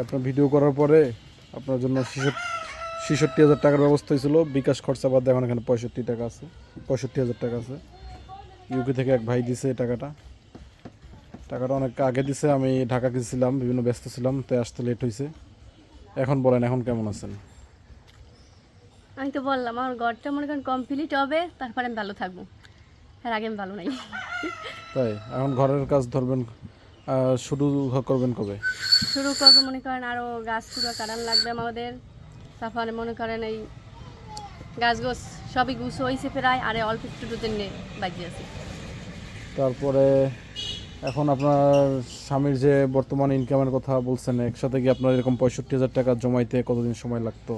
আপনার ভিডিও করার পরে আপনার জন্য ৬৬,০০০ টাকার ব্যবস্থা হয়েছিল, বিকাশ খরচা বাদ এখন এখানে ৬৫,০০০ টাকা আছে। ইউকে থেকে এক ভাই দিছে এই টাকাটা অনেক আগে দিছে। আমি ঢাকা গেছিলাম, বিভিন্ন ব্যস্ত ছিলাম, তাই আসতে লেট হয়েছে। এখন বলেন, এখন কেমন আছেন? আমি তো বললাম আমার ঘরটা মনে করেন কমপ্লিট হবে, তারপরে আমি ভালো থাকবো, এর আগে আমি ভালো নাই। তাই এখন ঘরের কাজ ধরবেন, শুরু করবেন কবে? শুরু করবো মনে করেন আরও গাছ পুরো কাটান লাগবে আমাদের। তারপরে মনে করেন এই গাছ গোছ সবই গুছ হয়েছে প্রায়, আরে অল্প একটু নিয়ে বাকি আছে। তারপরে এখন আপনার স্বামীর যে বর্তমান ইনকামের কথা বলছেন, একসাথে কি আপনার এরকম ৬৫,০০০ টাকা জমাইতে কতদিন সময় লাগতো,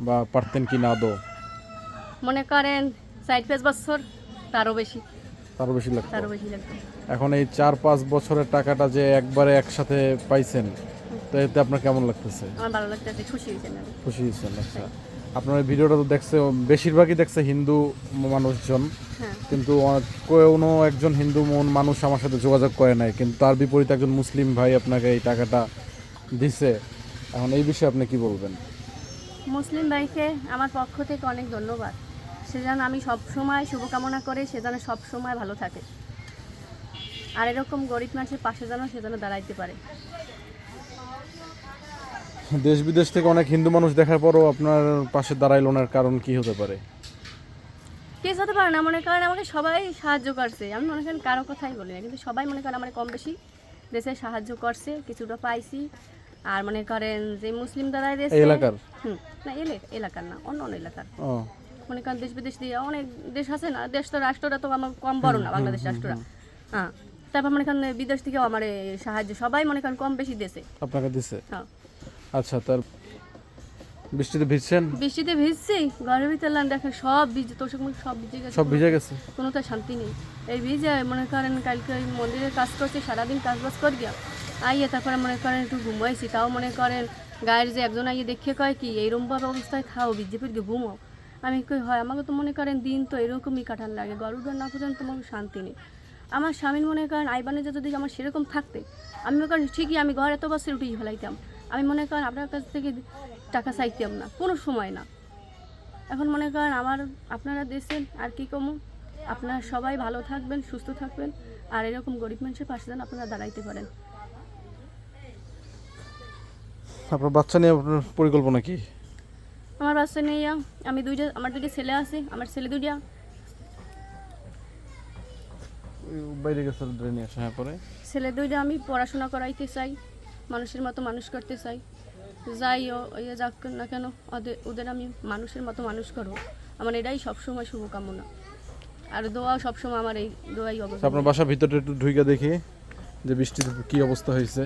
বা পারতেন কি না আদৌ? মনে করেন ৪-৫ বছর, তারও বেশি লাগতো। তারও বেশি লাগতো। এখন এই ৪-৫ বছরের টাকাটা যে একবারে একসাথে পাইছেন, তো এতে আপনার কেমন লাগতেছে? আমার ভালো লাগতেছে, খুশি হয়েছেন আমি। খুশি হয়েছেন? আচ্ছা, আপনার এই ভিডিওটা তো দেখছে, বেশিরভাগই দেখছে হিন্দু মানুষজন, হ্যাঁ, কিন্তু কোনো একজন হিন্দু মানুষ আমার সাথে যোগাযোগ করে নাই, কিন্তু তার বিপরীতে একজন মুসলিম ভাই আপনাকে এই টাকাটা দিছে। এখন এই বিষয়ে আপনি কি বলবেন? মুসলিম ভাইকে আমার পক্ষ থেকে অনেক ধন্যবাদ। সে যেন আমি সবসময় শুভকামনা করে সে যেন সবসময় ভালো থাকে, আর এরকম গরিব মানুষের পাশে যেন সে যেন দাঁড়াইতে পারে। দেশ বিদেশ থেকে অনেক হিন্দু মানুষ দেখার পরও আপনার পাশে দাঁড়াইলো না, কারণ কি হতে পারে? কিছু হতে পারে না, মনে করেন আমাকে সবাই সাহায্য করছে, আমি মনে করেন কারো কথাই বলি না, কিন্তু সবাই মনে করেন আমার কম বেশি দেশে সাহায্য করছে, কিছুটা পাইছি। আর মনে করেন যে মুসলিম দাদাই দেশে এলাকার না, এলাকার না, অন্য অন্য এলাকার ও মনে করেন দেশ বিদেশ দিয়ে অনেক দেশ আছে না, দেশ তো রাষ্ট্রটা তো আমার কম বড় না, বাংলাদেশ রাষ্ট্রটা। হ্যাঁ, তারপর মনে করেন বিদেশ থেকেও আমার সাহায্য সবাই মনে করেন কম বেশি দেশে আপনাকে দিছে। হ্যাঁ। আচ্ছা, তার বৃষ্টিতে ভিজছেন? বৃষ্টিতে ভিজছি, ঘরের ভিতরে দেখেন সব ভিজে, তোষক মুখ সব ভিজে গেছে, সব ভিজে গেছে। কোনো তো শান্তি নেই। এই ভিজে মনে করেন কালকে ওই মন্দিরে কাজ করছে, সারাদিন কাজ বাজ করে গিয়া আইয়ে তারপরে মনে করেন একটু ঘুমাইছি, তাও মনে করেন গায়ের যে একজন আইয়ে দেখে কয় কি এইরকমভাবে অবস্থায় খাও, ভিজে ফিরকে ঘুমাও। আমি কই হয়, আমাকে তো মনে করেন দিন তো এরকমই কাটার লাগে, গরুটার না পর্যন্ত তোমার শান্তি নেই। আমার স্বামীর মনে করেন আইবানে যদি আমার সেরকম থাকতে, আমি মনে করেন ঠিকই আমি ঘর এত বছর উঠেই ফেলাইতাম, আমি মনে করেন আপনার কাছ থেকে টাকা চাইতাম না, কোনো সময় না। এখন মনে করেন আপনারা দেশেন আর কি কমু, আপনারা সবাই ভালো থাকবেন, সুস্থ থাকবেন, আর এরকম গরিব মানুষের পাশে যেন আপনারা দাঁড়াইতে পারেন। আপনার বাচ্চা নিয়ে আপনার পরিকল্পনা কি? আমার বাচ্চা নিয়ে আমি আমার দুইটা ছেলে আছে, আমার ছেলে দুইটা বাইরে গেছে নিয়ে আসা। হ্যাঁ, পরে ছেলে দুইটা আমি পড়াশোনা করাইতে চাই, মানুষের মতো মানুষ করতে চাই। যাই যাক না কেন, ওদের আমি মানুষের মতো মানুষ করবো, আমার এটাই সবসময় শুভকামনা, আর দোয়া সবসময় আমার এই দোয়াই অবস্থা। আপনার বাসার ভিতরে একটু ঢুকে দেখি যে বৃষ্টিতে কি অবস্থা হয়েছে।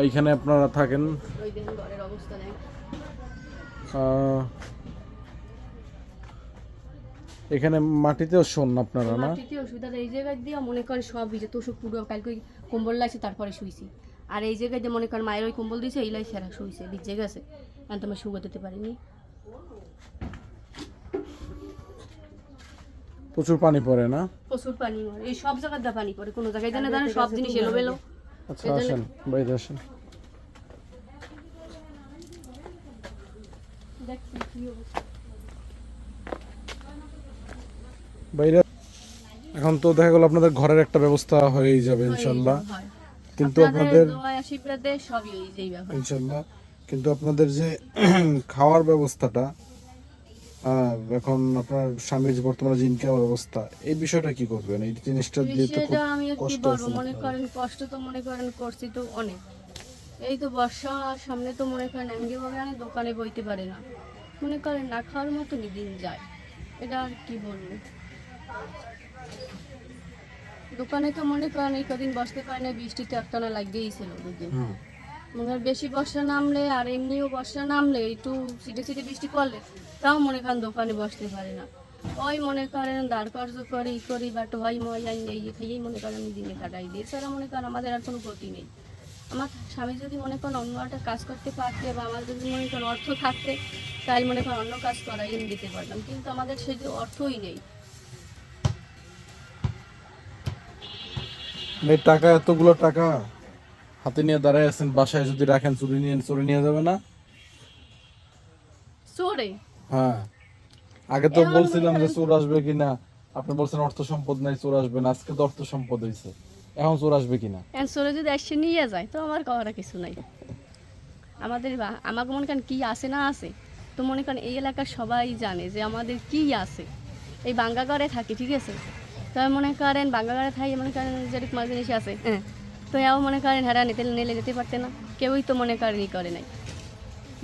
এইখানে আপনারা থাকেন, ওই দেখেন ঘরের অবস্থা নেই। এখানে মাটিতেও শোন আপনারা না? মাটিতে অসুবিধা, এই জায়গায় দিয়ে মনে করেন সব ভিজে, তোষক পুরো কালকে কম্বল লাগছে তারপরে শুইছি, আর এই জায়গায় দিয়ে মনে করেন মায়ের ওই কম্বল দিয়েছে এইলাই সেরা শুইছে, ভিজে গেছে, এখন তো আমি শুয়ে দিতে পারিনি। প্রচুর পানি পড়ে না? প্রচুর পানি পড়ে, এই সব জায়গায় পানি পড়ে, কোনো জায়গায় জানে সব জিনিস এলোমেলো। আচ্ছা, আসেন বাইরে আসেন। বাইরে এখন তো দেখা গেল আপনাদের ঘরের একটা ব্যবস্থা হয়েই যাবে ইনশাল্লাহ, কিন্তু আপনাদের আশীর্বাদে সবই হয়ে যাবে ইনশাল্লাহ। কিন্তু আপনাদের যে খাওয়ার ব্যবস্থাটা, এখন আপনার স্বামীর যে বর্তমানে যে ইনকাম অবস্থা, এই বিষয়টা কি করবেন? এই জিনিসটা দিয়ে তো খুব আমি কি কষ্ট বলবো, আছে। মনে করেন কষ্ট তো মনে করেন করছি তো অনেক, এই তো বর্ষা সামনে, তো মনে করেন এমনিভাবে আমি দোকানে বইতে পারি না, মনে করেন না খাওয়ার মতো দিন যায়, এটা আর কি বলবো। দোকানে তো মনে করেন এই কদিন বসতে পারে না, বৃষ্টিতে একটানা লাগিয়েই ছিল দুদিন। মনে হয় বেশি বর্ষা নামলে আর এমনিও বর্ষা নামলে একটু ছিটে ছিটে বৃষ্টি পড়লে তাও মনে করেন দোকানে বসতে পারে না, ওই মনে করেন দাঁড় কার্য করে ই করি বা টোয়াই মই খাইয়েই মনে করেন আমি দিনে কাটাই দিই, এছাড়া মনে করেন আমাদের আর কোনো গতি নেই। আমার স্বামী যদি মনে করেন অন্য একটা কাজ করতে পারতে, বা আমার যদি মনে করেন অর্থ থাকতে, তাই মনে করেন অন্য কাজ করাই দিতে পারতাম, কিন্তু আমাদের সেটি অর্থই নেই। এই টাকা, এতগুলো টাকা হাতে নিয়ে দাঁড়ায় আছেন, বাসায় যদি রাখেন চুরি নিয়ে যাবে না? চোরে হ্যাঁ, আগে তো বলছিলাম যে চোর আসবে কিনা, আপনি বলছেন অর্থ সম্পদ নাই, চোর আসবে না। আজকে তো অর্থ সম্পদ হয়েছে, এখন চোর আসবে কিনা? চোরে যদি এসে নিয়ে যায় তো আমার করার কিছু নাই। আমাকে মনে করেন কি আছে না আছে, তো মনে করেন এই এলাকার সবাই জানে যে আমাদের কি আছে। এই বাঙ্গাগড়ে থাকি, ঠিক আছে, তো মনে করেন বাঙ্গাগড়ে থাকি, মনে করেন যেরকম জিনিস আছে, হ্যাঁ, তো এও মনে করেন হেরা নিলে যেতে পারতে না, কেউই তো মনে করেন ই করে নাই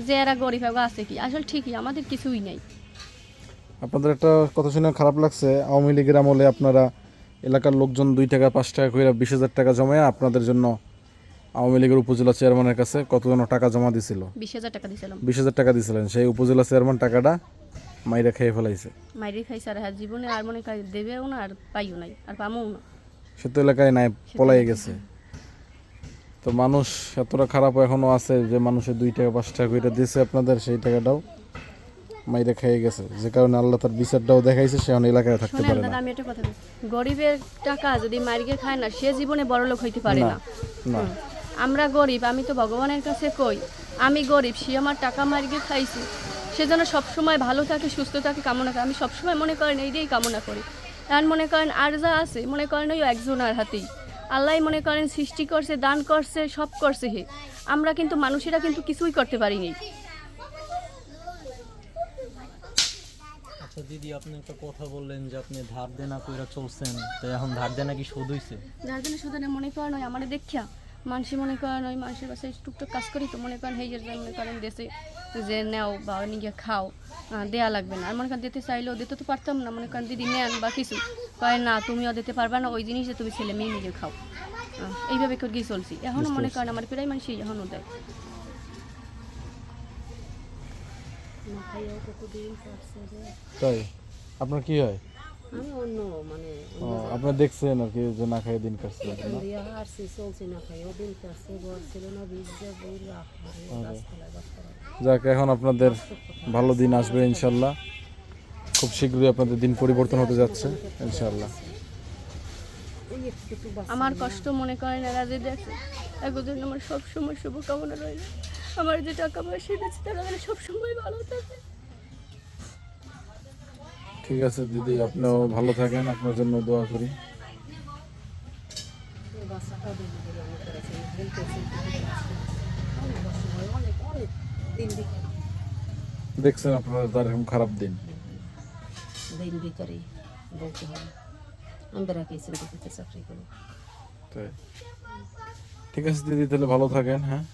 যে এরা গরিব এগো আছে কি, আসলে ঠিকই আমাদের কিছুই নেই। আপনাদের একটা কথা শুনে খারাপ লাগছে, আওয়ামী লীগের আমলে আপনারা এলাকার লোকজন 2 টাকা 5 টাকা করে 20,000 টাকা জমায় আপনাদের জন্য আওয়ামী লীগের উপজেলা চেয়ারম্যানের কাছে কতজন টাকা জমা দিছিল? 20,000 টাকা দিয়েছিলাম। 20,000 টাকা দিছিলেন, সেই উপজেলা চেয়ারম্যান টাকাটা মাইরা খেয়ে ফেলাইছে। মাইরি খাইছে আর হ্যাঁ জীবনে আর মনে করেন দেবেও না আর পাইও নাই আর পামও না। সে তো এলাকায় নাই, পলাই গেছে। তো মানুষ এতটা খারাপ এখনো আছে যে মানুষের 2 টাকা 5 টাকা করে দিয়েছে আপনাদের, সেই টাকাটাও মাইরা খেয়ে গেছে, যে কারণে আল্লাহ তার বিচারটাও দেখাইছে, সে এখন এলাকায় থাকতে শোনেন পারে দাদা, না। আমি একটা কথা বলি, গরিবের টাকা যদি মারিয়ে খায় না, সে জীবনে বড় লোক হইতে পারে না, না। না। আমরা গরিব, আমি তো ভগবানের কাছে কই আমি গরিব, সে আমার টাকা মারিয়ে খাইছে, সে যেন সবসময় ভালো থাকে সুস্থ থাকে কামনা করে, আমি সবসময় মনে করেন এই দিয়েই কামনা করি। এখন মনে করেন আর যা আছে মনে করেন ওই একজনের হাতেই আল্লাহ মনে করেন সৃষ্টি করছে, দান করছে, সব করছে হে, আমরা কিন্তু মানুষেরা কিন্তু কিছুই করতে পারিনি। আচ্ছা দিদি, আপনি একটা কথা বললেন যে আপনি ধার দেনা কইরা চলছেন, তো এখন ধার দেনা কি শোধ হইছে? যার জন্য শুধু না মনে করেন ওই আমার দেখিয়া মানুষে মনে করেন ওই মানুষের বাসায় টুকটাক কাজ করি, তো মনে করেন এই যে মনে করেন দেশে যে নেও বা নিজে খাও, দেয়া লাগবে না। আর মনে করেন দিতে চাইলেও দিতে তো পারতাম না, মনে করেন দিদি নেন বা কিছু কয় না তুমিও দিতে পারবা না, ওই জিনিসে তুমি ছেলে মেয়ে নিজে খাও, এইভাবে করে গিয়ে চলছি। এখনও মনে করেন আমার প্রায় মানুষই এখনও দেয়। তাই আপনার কি হয়? আমি অন্য মানে ও, আপনি দেখছেন আর কি যে না খাইয়ে দিন কাটছে না? দিয়া হারছি চলছি না খাই ওদিন কাছে ঘর ছিল না ভিজা বই গাছতলায় বাস করা। যাক, এখন আপনাদের ভালো দিন আসবে ইনশাল্লাহ, খুব শীঘ্রই আপনাদের দিন পরিবর্তন হতে যাচ্ছে ইনশাল্লাহ। এই একটু আমার কষ্ট মনে করেন এরা যে দেখে, একজন আমার সবসময় শুভকামনা রইল, আমার যে টাকা পয়সা দিচ্ছে তারা যেন সবসময় ভালো থাকে। ঠিক আছে দিদি, আপনিও ভালো থাকেন, আপনার জন্য দোয়া করি। বাচ্চাটাও দিন দিলে অনেক করেছে হেলতেছে অনেক কষ্ট হয়, অনেক অনেক দিন দেখছেন আপনারা তার এরকম খারাপ দিন। দিন ভিতরেই বলতে হবে আমি বেড়াকেছি দিতে চাকরি করি। তাই ঠিক আছে দিদি, তাহলে ভালো থাকেন। হ্যাঁ।